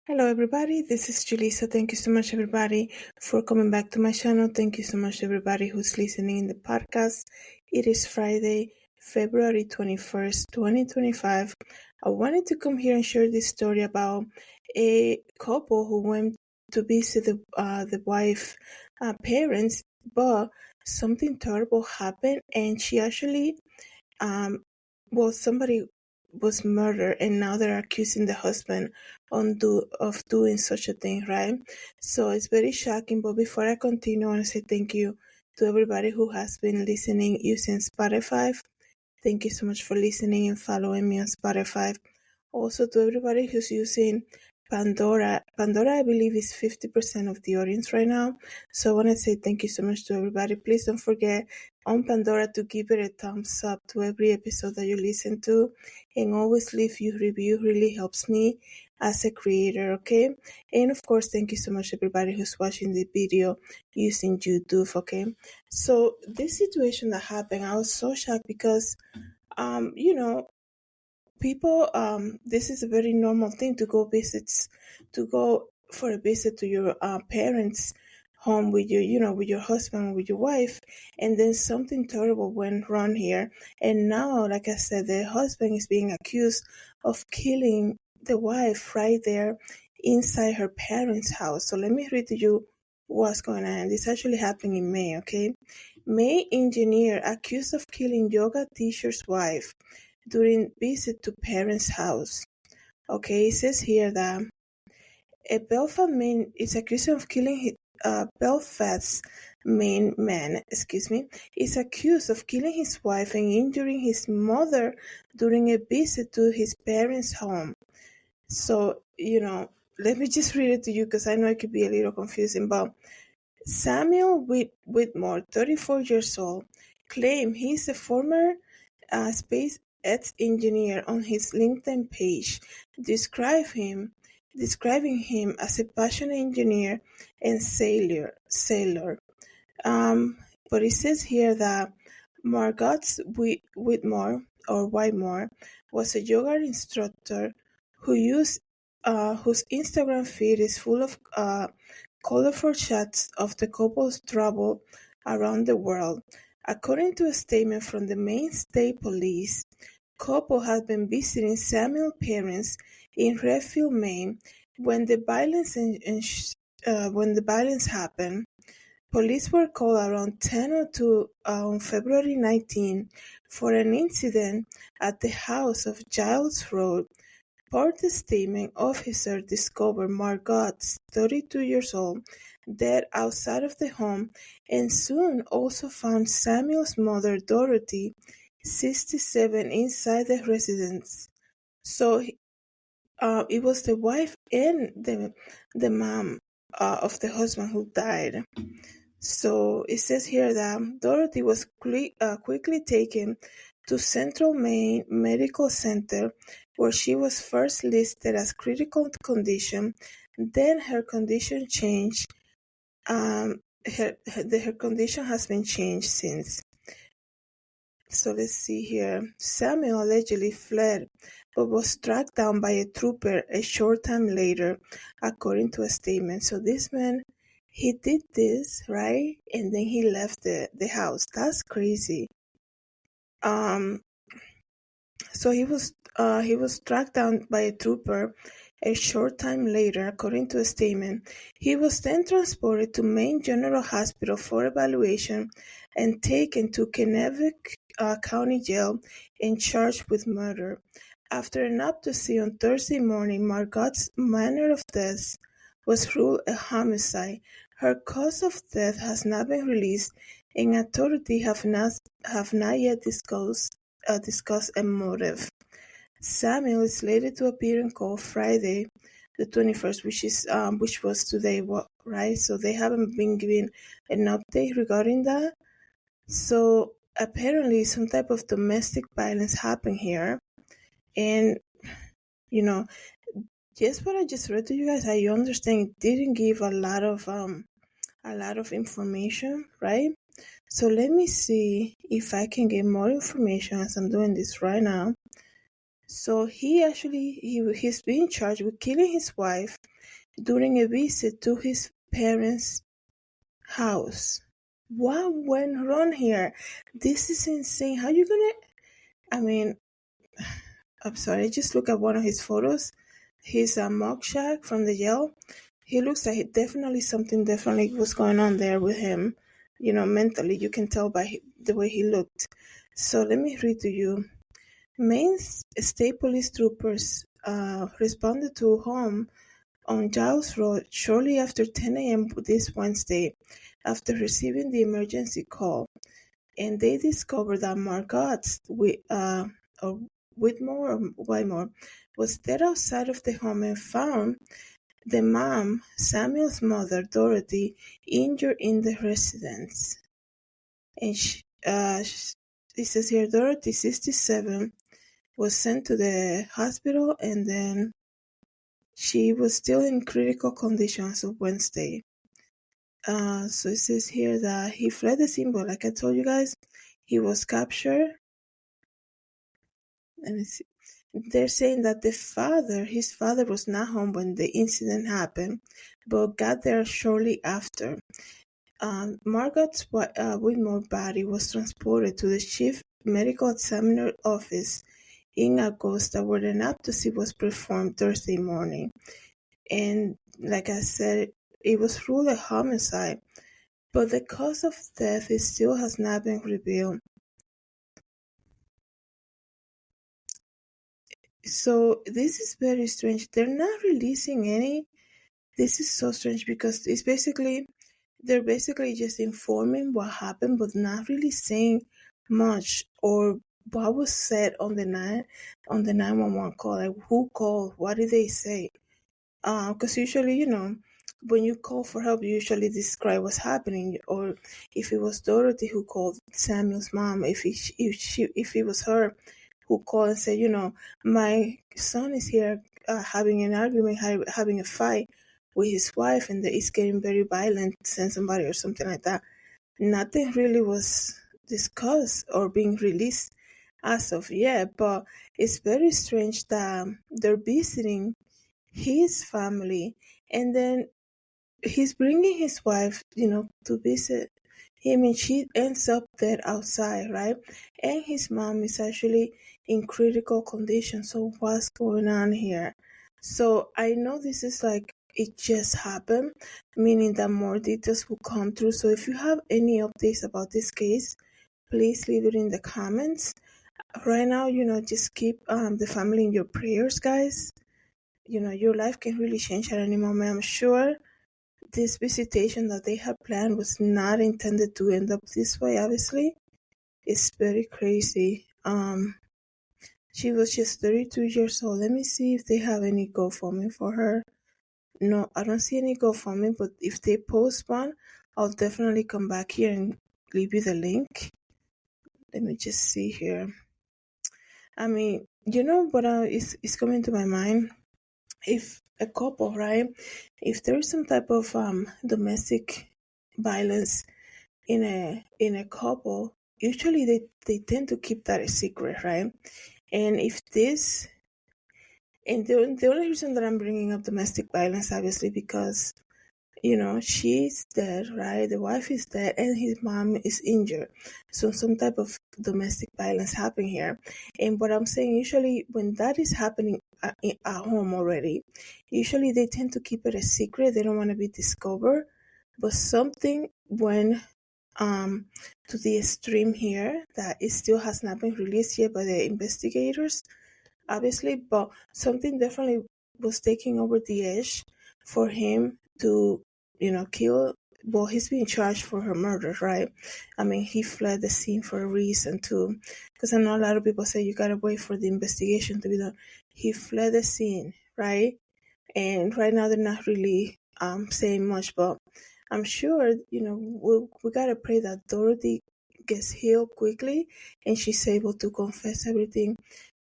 Hello everybody, this is Julissa. Thank you so much everybody for coming back to my channel. Thank you so much everybody who's listening in the podcast. It is Friday, February 21st, 2025. I wanted to come here and share this story about a couple who went to visit the wife parents, but something terrible happened and she actually somebody was murdered and now they're accusing the husband of doing such a thing, right? So it's very shocking. But before I continue, I want to say thank you to everybody who has been listening using Spotify. Thank you so much for listening and following me on Spotify. Also to everybody who's using Pandora. Pandora, I believe, is 50% of the audience right now. So I want to say thank you so much to everybody. Please don't forget on Pandora to give it a thumbs up to every episode that you listen to. And always leave your review. Really helps me as a creator, okay? And of course, thank you so much everybody who's watching the video using YouTube, okay? So this situation that happened, I was so shocked because you know, people this is a very normal thing to go for a visit to your parents home with with your husband, with your wife, and then something terrible went wrong here. And now, like I said, the husband is being accused of killing the wife right there inside her parents' house. So let me read to you what's going on. This actually happened in May, okay? May engineer accused of killing yoga teacher's wife during visit to parents' house. Okay, it says here that a Belfast man is accused of killing Belfast main man, is accused of killing his wife and injuring his mother during a visit to his parents' home. So, let me just read it to you because I know it could be a little confusing, but Samuel Whittemore, 34 years old, claimed he's a former space engineer on his LinkedIn page, describing him as a passionate engineer and sailor. But it says here that Margot Whitmore or Whitemore was a yoga instructor whose Instagram feed is full of colorful shots of the couple's travel around the world. According to a statement from the Maine State Police, couple had been visiting Samuel's parents in Redfield, Maine, when the violence happened. Police were called around 10:02 on February 19 for an incident at the house of Giles Road. Per the statement, officers discovered Margot, 32 years old, dead outside of the home, and soon also found Samuel's mother, Dorothy, 67, inside the residence. So it was the wife and the mom of the husband who died. So it says here that Dorothy was quickly taken to Central Maine Medical Center, where she was first listed as critical condition. Then her condition changed. Her condition has been changed since. So let's see here. Samuel allegedly fled, but was tracked down by a trooper a short time later, according to a statement. So this man, he did this, right? And then he left the house. That's crazy. So he was tracked down by a trooper a short time later, according to a statement. He was then transported to Maine General Hospital for evaluation and taken to Kennewick County Jail and charged with murder. After an autopsy on Thursday morning, Margot's manner of death was ruled a homicide. Her cause of death has not been released, and authorities have not yet discussed a motive. Samuel is slated to appear in court Friday, the 21st, which was today, right? So they haven't been given an update regarding that. So apparently some type of domestic violence happened here. And, just what I just read to you guys, I understand it didn't give a lot of information, right? So let me see if I can get more information as I'm doing this right now. So he's being charged with killing his wife during a visit to his parents' house. What went wrong here? This is insane. How you gonna? I mean, I'm sorry. I just look at one of his photos. His mugshot from the jail. He looks like definitely something definitely was going on there with him. Mentally, you can tell by the way he looked. So let me read to you. Maine State Police troopers responded to home on Giles Road shortly after 10 a.m. this Wednesday after receiving the emergency call, and they discovered that Margot or Whittemore was dead outside of the home and found the mom, Samuel's mother, Dorothy, injured in the residence. And it says here, Dorothy, 67, was sent to the hospital, and then she was still in critical condition as of Wednesday. So it says here that he fled the scene, but like I told you guys, he was captured. Let me see. They're saying that his father was not home when the incident happened, but got there shortly after. Margot's Whitmore body was transported to the chief medical examiner's office in Augusta, where an autopsy was performed Thursday morning. And like I said, it was ruled a homicide, but the cause of death still has not been revealed. So this is very strange. They're not releasing any. This is so strange because they're basically just informing what happened, but not really saying much or what was said on the 911 call. Like who called? What did they say? Because usually, when you call for help, you usually describe what's happening. Or if it was Dorothy who called Samuel's mom, if it was her who called and said, my son is here having an argument, having a fight with his wife, and it's getting very violent, send somebody or something like that. Nothing really was discussed or being released as of yet, but it's very strange that they're visiting his family, and then he's bringing his wife, to visit him, and she ends up dead outside, right? And his mom is actually in critical condition. So what's going on here? So I know this is like it just happened, meaning that more details will come through. So if you have any updates about this case, please leave it in the comments. Right now, just keep the family in your prayers, guys. Your life can really change at any moment. I'm sure this visitation that they had planned was not intended to end up this way, obviously. It's very crazy. She was just 32 years old. Let me see if they have any GoFundMe for her. No, I don't see any GoFundMe, but if they post one, I'll definitely come back here and leave you the link. Let me just see here. I mean, what is coming to my mind? If a couple, right, if there's some type of domestic violence in a couple, usually they tend to keep that a secret, right? And if this and the only reason that I'm bringing up domestic violence, obviously, because she's dead, right? The wife is dead, and his mom is injured. So some type of domestic violence happened here. And what I'm saying, usually when that is happening at home already, usually they tend to keep it a secret. They don't want to be discovered. But something went to the extreme here that it still has not been released yet by the investigators, obviously, but something definitely was taking over the edge for him to, kill. Well, he's being charged for her murder, right? I mean, he fled the scene for a reason too, because I know a lot of people say you gotta wait for the investigation to be done. He fled the scene, right? And right now they're not really saying much, but I'm sure we gotta pray that Dorothy gets healed quickly and she's able to confess everything.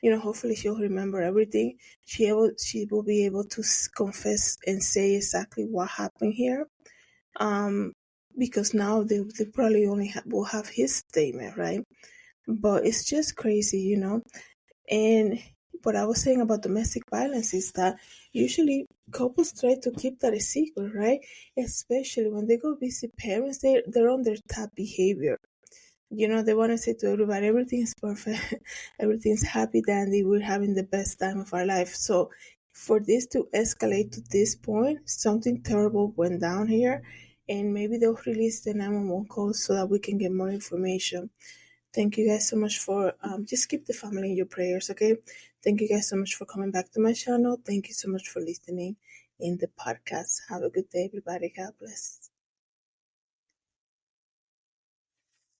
Hopefully she'll remember everything. She will be able to confess and say exactly what happened here. Because now they probably only will have his statement, right? But it's just crazy, and what I was saying about domestic violence is that usually couples try to keep that a secret, right? Especially when they go visit parents, they're on their top behavior. They want to say to everybody, everything's perfect, everything's happy dandy, we're having the best time of our life. So for this to escalate to this point, something terrible went down here, and maybe they'll release the 911 call so that we can get more information. Thank you guys so much for just keep the family in your prayers, okay? Thank you guys so much for coming back to my channel. Thank you so much for listening in the podcast. Have a good day, everybody. God bless.